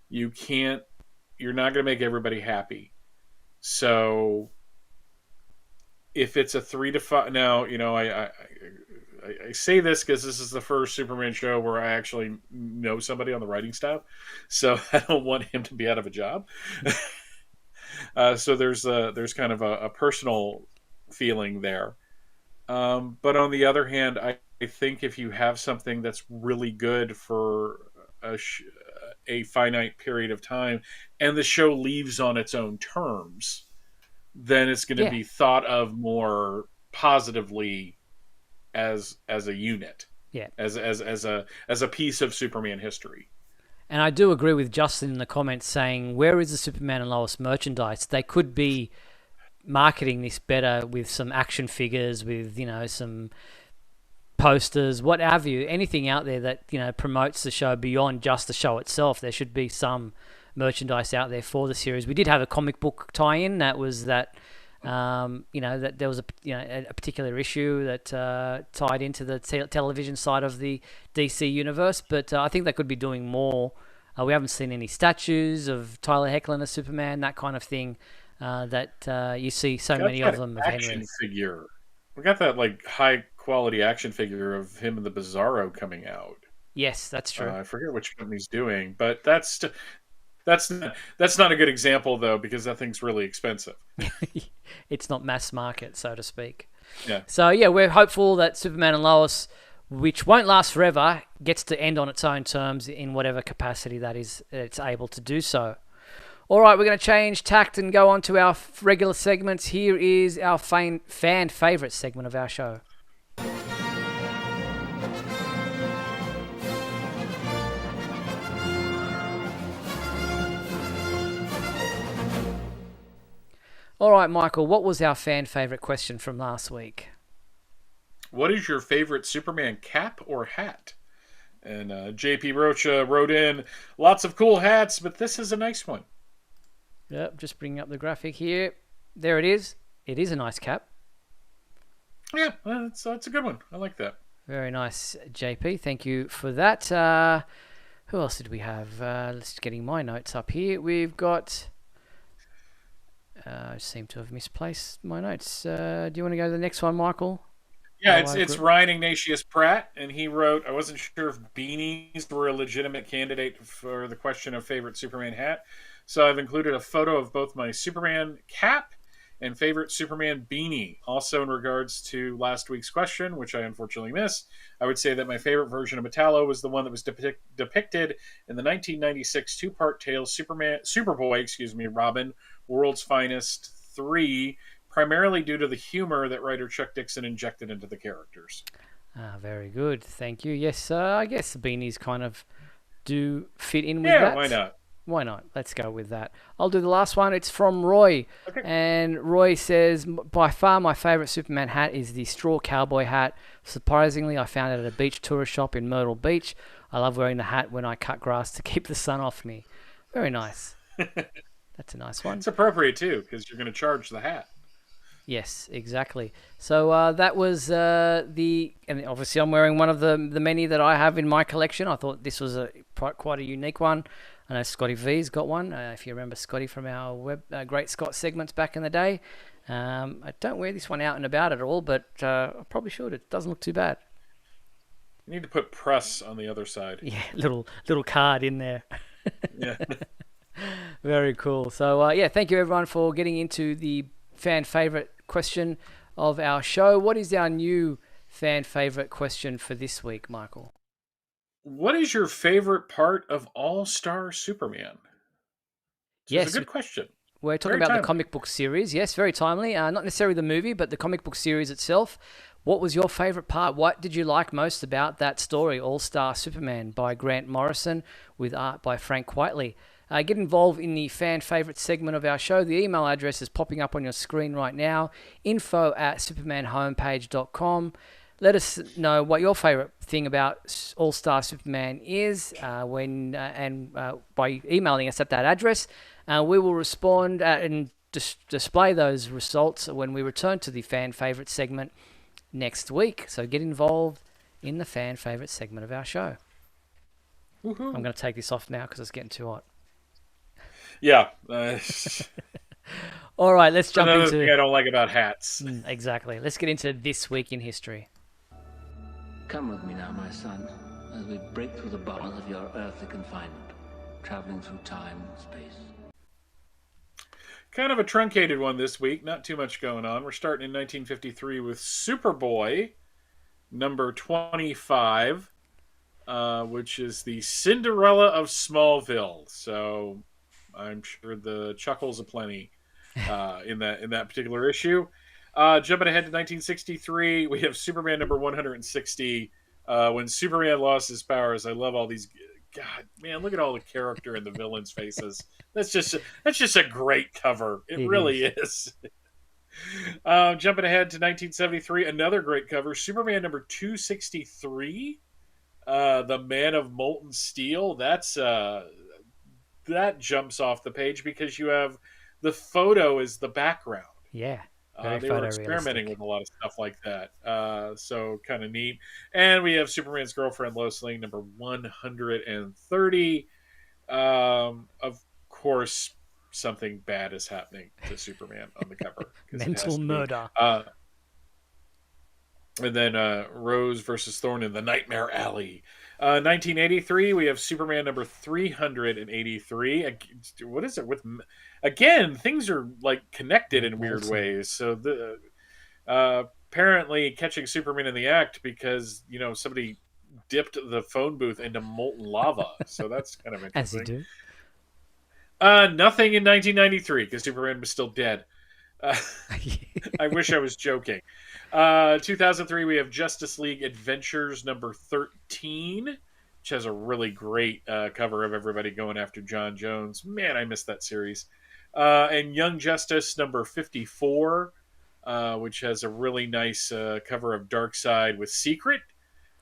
You can't, you're not going to make everybody happy. So if it's a 3 to 5, now, I say this because this is the first Superman show where I actually know somebody on the writing staff, so I don't want him to be out of a job. So there's kind of a personal feeling there. But on the other hand, I think if you have something that's really good for a finite period of time, and the show leaves on its own terms, then it's going to be thought of more positively as a unit, as a piece of Superman history. And I do agree with Justin in the comments saying, where is the Superman and Lois merchandise? They could be marketing this better with some action figures, with, some posters, what have you, anything out there that, promotes the show beyond just the show itself. There should be some merchandise out there for the series. We did have a comic book tie-in that was that, that there was a particular issue that tied into the television side of the DC universe, but I think they could be doing more. We haven't seen any statues of Tyler Hoechlin as Superman, that kind of thing. That you see so many of them. Action figure. We got that high quality action figure of him and the Bizarro coming out. Yes, that's true. I forget which company's doing, but that's not a good example though, because that thing's really expensive. It's not mass market, so to speak. Yeah. So yeah, we're hopeful that Superman and Lois, which won't last forever, gets to end on its own terms in whatever capacity that is it's able to do so. All right, we're going to change tact and go on to our regular segments. Here is our fan favourite segment of our show. All right, Michael, what was our fan favourite question from last week? What is your favourite Superman cap or hat? And JP Rocha wrote in, lots of cool hats, but this is a nice one. Yep, just bringing up the graphic here. There it is. It is a nice cap. Yeah, that's a good one. I like that. Very nice, JP. Thank you for that. Who else did we have? Let's getting my notes up here. We've got... I seem to have misplaced my notes. Do you want to go to the next one, Michael? Yeah, it's Ryan Ignatius Pratt, and he wrote, I wasn't sure if beanies were a legitimate candidate for the question of favorite Superman hat. So I've included a photo of both my Superman cap and favorite Superman beanie. Also, in regards to last week's question, which I unfortunately missed, I would say that my favorite version of Metallo was the one that was depicted in the 1996 two-part tale Superboy, Robin, World's Finest 3, primarily due to the humor that writer Chuck Dixon injected into the characters. Very good. Thank you. Yes, I guess the beanies kind of do fit in with that. Yeah, why not? Why not? Let's go with that. I'll do the last one. It's from Roy. Okay. And Roy says, by far my favourite Superman hat is the straw cowboy hat. Surprisingly, I found it at a beach tourist shop in Myrtle Beach. I love wearing the hat when I cut grass to keep the sun off me. Very nice. That's a nice one. It's appropriate, too, because you're going to charge the hat. Yes, exactly. So that was and obviously I'm wearing one of the many that I have in my collection. I thought this was quite a unique one. I know Scotty V's got one, if you remember Scotty from our Great Scott segments back in the day. I don't wear this one out and about at all, but I probably should. It doesn't look too bad. You need to put press on the other side. Yeah, little card in there. Yeah. Very cool. So, thank you everyone for getting into the fan favourite question of our show. What is our new fan favourite question for this week, Michael? What is your favorite part of All-Star Superman? Yes, it's a good question. We're talking about the comic book series. Yes, very timely. Not necessarily the movie, but the comic book series itself. What was your favorite part? What did you like most about that story, All-Star Superman by Grant Morrison with art by Frank Whiteley? Get involved in the fan favorite segment of our show. The email address is popping up on your screen right now, info@supermanhomepage.com. Let us know what your favorite thing about All-Star Superman is by emailing us at that address. We will respond and display those results when we return to the fan favorite segment next week. So get involved in the fan favorite segment of our show. Woohoo. I'm going to take this off now because it's getting too hot. Yeah. All right, let's jump Another into... thing I don't like about hats. Exactly. Let's get into This Week in History. Come with me now, my son, as we break through the bonds of your earthly confinement, traveling through time and space. Kind of a truncated one this week. Not too much going on. We're starting in 1953 with Superboy, number 25, which is the Cinderella of Smallville. So I'm sure the chuckles aplenty in that particular issue. Jumping ahead to 1963, we have Superman number 160. When Superman lost his powers, I love all these. God, man, look at all the character and the villains' faces. That's just a great cover. It really is. Jumping ahead to 1973, another great cover, Superman number 263, the Man of Molten Steel. That jumps off the page because you have the photo as the background. Yeah. They were experimenting with a lot of stuff like that. So kind of neat. And we have Superman's girlfriend, Lois Lane, number 130. Of course, something bad is happening to Superman on the cover. Mental murder. And then Rose versus Thorn in the Nightmare Alley. 1983, we have Superman number 383. What is it with? Again, things are like connected in weird ways. So the apparently catching Superman in the act because somebody dipped the phone booth into molten lava. So that's kind of interesting. As you do. Nothing in 1993 because Superman was still dead. I wish I was joking. 2003, we have Justice League Adventures number 13, which has a really great cover of everybody going after John Jones. Man, I missed that series. And Young Justice number 54, which has a really nice cover of Darkseid with Secret.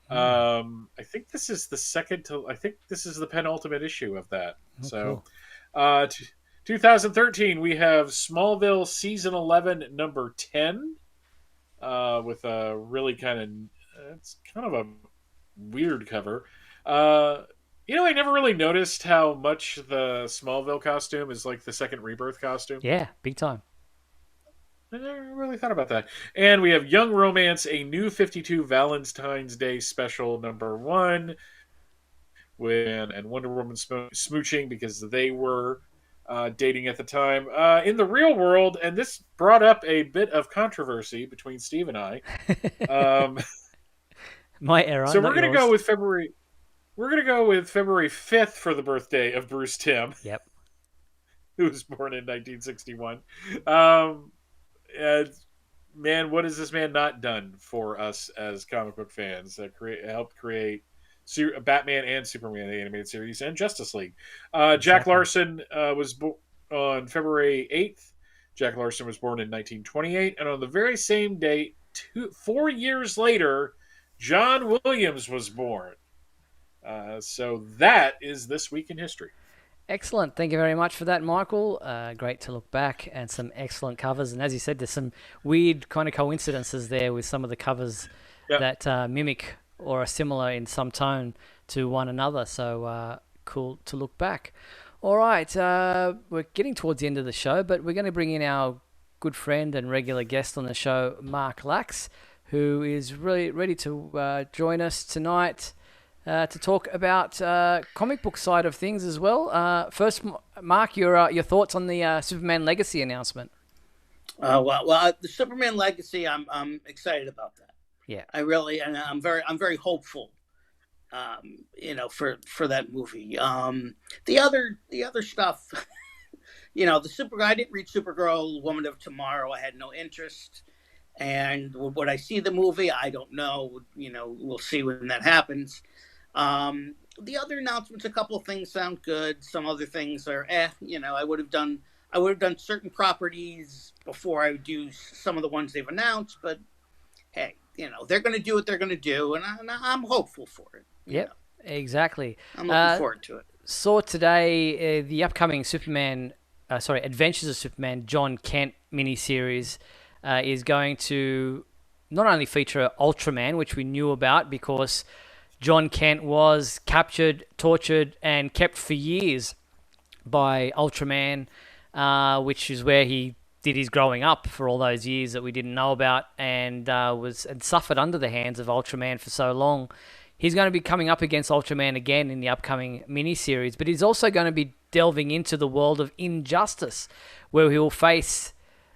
I think this is the penultimate issue of that. Cool. 2013, we have Smallville Season 11, number 10, with a really it's kind of a weird cover. I never really noticed how much the Smallville costume is like the second Rebirth costume. Yeah, big time. I never really thought about that. And we have Young Romance, a New 52 Valentine's Day special, number 1, and Wonder Woman smooching because they were dating at the time. In the real world, and this brought up a bit of controversy between Steve and I. My error. So we're going to go with February. We're going to go with February 5th for the birthday of Bruce Timm. Yep. Who was born in 1961. Man, what has this man not done for us as comic book fans? Helped create Batman and Superman, the animated series, and Justice League. Jack Larson was on February 8th. Jack Larson was born in 1928, and on the very same date, 4 years later, John Williams was born. So that is This Week in History. Excellent. Thank you very much for that, Michael. Great to look back and some excellent covers. And as you said, there's some weird kind of coincidences there with some of the covers that mimic or are similar in some tone to one another. So cool to look back. All right. We're getting towards the end of the show, but we're going to bring in our good friend and regular guest on the show, Mark Lax, who is really ready to join us tonight to talk about comic book side of things as well. First, Mark, your thoughts on the Superman Legacy announcement? The Superman Legacy, I'm excited about that. Yeah, I really, and I'm very hopeful. For that movie. The other stuff, I didn't read Supergirl, Woman of Tomorrow. I had no interest. And would I see the movie? I don't know. We'll see when that happens. The other announcements, a couple of things sound good. Some other things are, I would have done certain properties before I would do some of the ones they've announced. But hey, they're going to do what they're going to do, and I'm hopeful for it. Yep, exactly. I'm looking forward to it. Saw today the upcoming Superman Adventures of Superman Jon Kent miniseries is going to not only feature Ultraman, which we knew about because Jon Kent was captured, tortured, and kept for years by Ultraman, which is where he did his growing up for all those years that we didn't know about, and suffered under the hands of Ultraman for so long. He's going to be coming up against Ultraman again in the upcoming miniseries, but he's also going to be delving into the world of Injustice, where he will face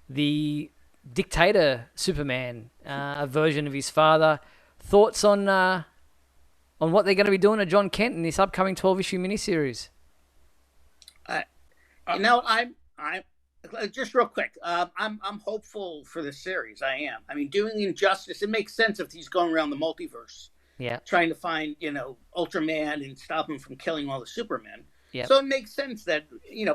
the dictator Superman, a version of his father. Thoughts on what they're going to be doing to Jon Kent in this upcoming 12-issue miniseries? I'm just real quick. I'm hopeful for this series. I am. I mean, doing Injustice, it makes sense if he's going around the multiverse, trying to find Ultraman and stop him from killing all the Supermen. Yeah. So it makes sense that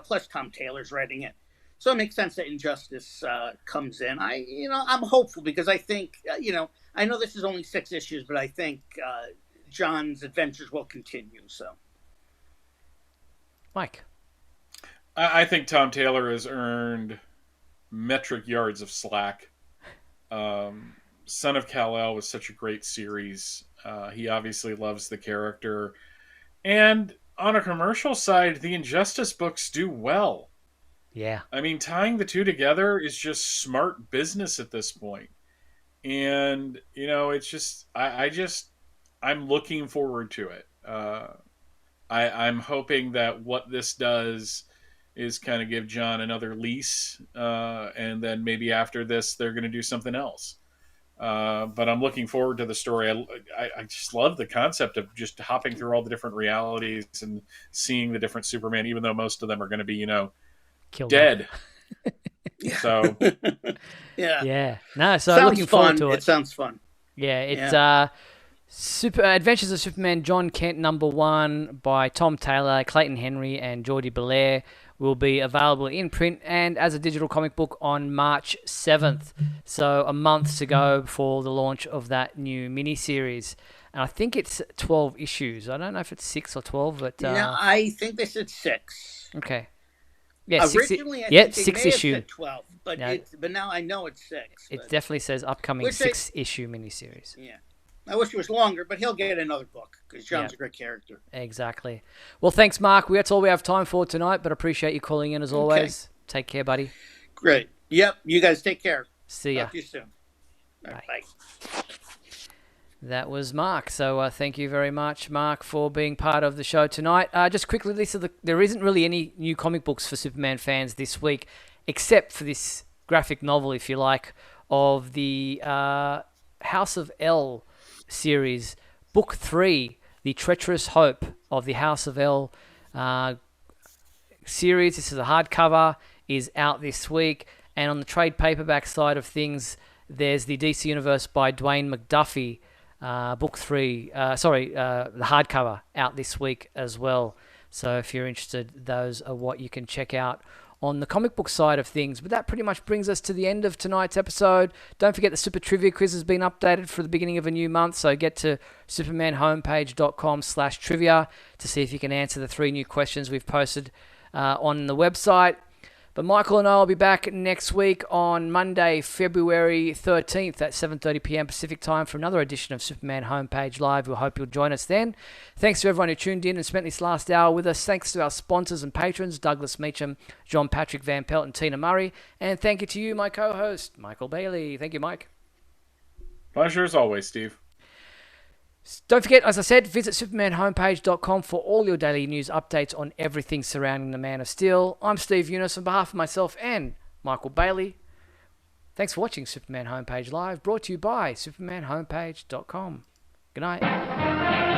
plus Tom Taylor's writing it, so it makes sense that Injustice comes in. I'm hopeful because I think I know this is only 6 issues, but I think John's adventures will continue. So, Mike. I think Tom Taylor has earned metric yards of slack. Son of Kal-El was such a great series. He obviously loves the character. And on a commercial side, the Injustice books do well. Yeah. I mean, tying the two together is just smart business at this point. And, it's just, I'm looking forward to it. I'm hoping that what this does is kind of give John another lease, and then maybe after this they're going to do something else. But I'm looking forward to the story. I just love the concept of just hopping through all the different realities and seeing the different Superman, even though most of them are going to be, dead. So, yeah. No, so sounds looking forward fun. to it. It sounds fun. Yeah, it's Adventures of Superman Jon Kent #1 by Tom Taylor, Clayton Henry, and Jordi Belair will be available in print and as a digital comic book on March 7th. So a month to go before the launch of that new miniseries. And I think it's 12 issues. I don't know if it's 6 or 12, but... I think they said 6. Okay. Yeah, originally, I think they 6 may issue. have said 12, but now I know it's 6. It definitely says upcoming 6-issue miniseries. Yeah. I wish it was longer, but he'll get another book because John's a great character. Exactly. Well, thanks, Mark. That's all we have time for tonight, but appreciate you calling in as always. Take care, buddy. Great. Yep. You guys take care. See ya. Talk to you soon. All right, bye. That was Mark. So thank you very much, Mark, for being part of the show tonight. Just quickly, Lisa, there isn't really any new comic books for Superman fans this week, except for this graphic novel, if you like, of the House of L series, Book 3, The Treacherous Hope of the House of L series. This is a hardcover, is out this week. And on the trade paperback side of things, there's the DC Universe by Dwayne McDuffie, Book 3, the hardcover, out this week as well. So if you're interested, those are what you can check out on the comic book side of things. But that pretty much brings us to the end of tonight's episode. Don't forget the Super Trivia Quiz has been updated for the beginning of a new month, so get to supermanhomepage.com/trivia to see if you can answer the 3 new questions we've posted on the website. But Michael and I will be back next week on Monday, February 13th at 7:30 p.m. Pacific time for another edition of Superman Homepage Live. We hope you'll join us then. Thanks to everyone who tuned in and spent this last hour with us. Thanks to our sponsors and patrons, Douglas Meacham, John Patrick Van Pelt, and Tina Murray. And thank you to you, my co-host, Michael Bailey. Thank you, Mike. Pleasure as always, Steve. Don't forget, as I said, visit supermanhomepage.com for all your daily news updates on everything surrounding the Man of Steel. I'm Steve Eunice on behalf of myself and Michael Bailey. Thanks for watching Superman Homepage Live, brought to you by supermanhomepage.com. Good night.